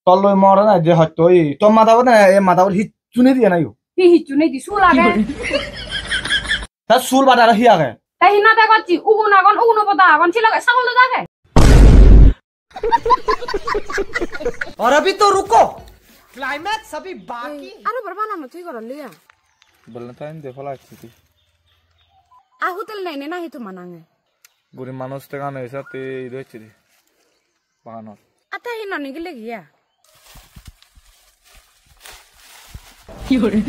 তললৈ মৰে না যে হত্যই তোৰ মাথাব না এই মাথাব হিচুনে দিয়া নাই হিচুনে দি চুল আগে তা চুল বাটা হি আগে তাই হিনা তে গছি উগুন আগন উগুন পতা আগন ছিল ছাগল দাগে और अभी तो रुको क्लाइमैक्स अभी बाकी আরো বড় বানানো তুই করল লিয়া বলনা টাইম দেখো লাগছি আ হোটেল নাই না হি তো মানাঙ্গে গরি মানুষ তে গান হইছে তে ইদইছি রে বানানো আতা হিনা নি গলে গিয়া কি হরে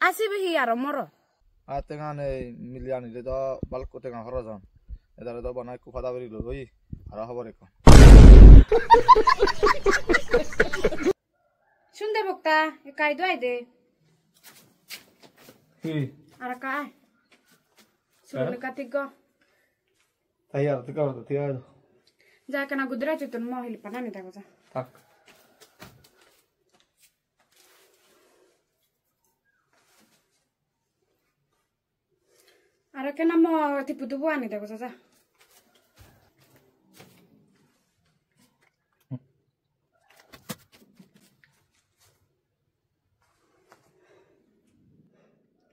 আসিবি হি আর মর আতে গান মিলিয়ানি রে তো বালকতে গান হরা যান এদারে তো বানাই কুফাদা বলি লই আর খবর এখন সুন্দর বক্তা এ কাই দই দে কি আর কাই সুলে কাতিক গো তাই আর তো কাও তো তিয়া যা কেনা গুদরা চতুন মহিল পানানি থাকো যা থাক আর কেনা ম টিপু দুবু আনি থাকো যা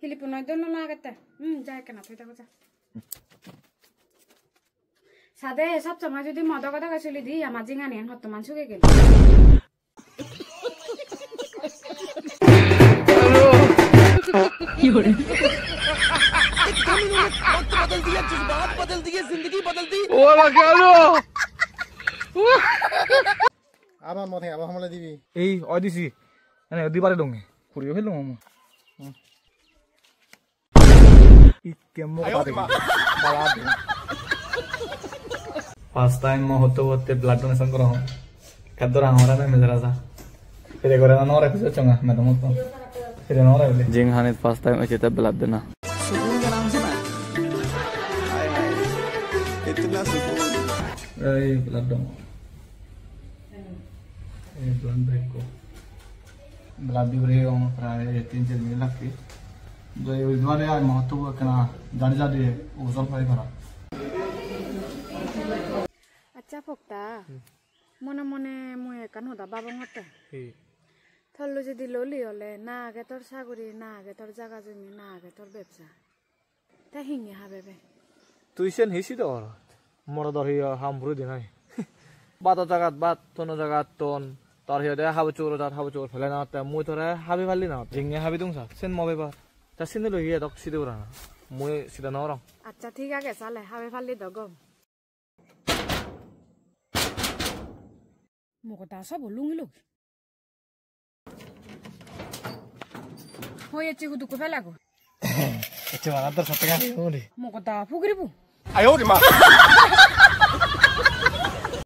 Hilipun itu nona kata, jangan kena tuh tak Sade sab sama jadi mau kata kasih lidi ya majingan yang hot teman suka gitu. बदल दिए जिंदगी बदल दी আবার মথে আবার হামলা দিবি এই অদিছি মানে দিবারে দং ফুরিও হেলো মামা ইকেমো পারে বালা ফার্স্ট টাইম মো হতে ব্লাড ডোনেশন করা হ কাদরা हमरा में जरा सा फिर करे ना नोरा कुछ चंगा मैं तो मत फिर नोरा ले जिंग हाने फर्स्ट टाइम अच्छे तब ब्लड देना সুকুন के नाम से ना हाय हाय इतना सुकून এই ব্লাড দং এই ব্লাড ব্রেক को ब्लड दिबरे हम प्राय 3-4 मिनट लगती जो ये द्वारे आज महत्व कना जान जा दे ओजन पाई करा अच्छा पक्ता মনে মনে মই একান হদা বাবং হতে থল্লো যদি ললি হলে না আগে তোর সাগরি না আগে তোর জায়গা জমি না আগে তোর ব্যবসা তা হিঙ্গে হাবেবে তুই সেন হিসি তো মর দহি হামপুরি দিনাই বাত জাগাত বাত তন জাগাত তন তোর হিদে হাবু চোর ফেলে না তে মুই তোরে হাবি ভালি না জিঙ্গে হাবি দুংসা সেন মবে বা তা সিনে লই গিয়ে দক সিদে উড়া মুই সিদা না রং আচ্ছা ঠিক আছে চালে হাবে ফালি দগম মকতা সব লুঙ্গিলো হয়েছে গুদুকো ফেলাগো এতে বানা তোর সত্যি গানি মকতা ফুগরিবু আয় ওরে মা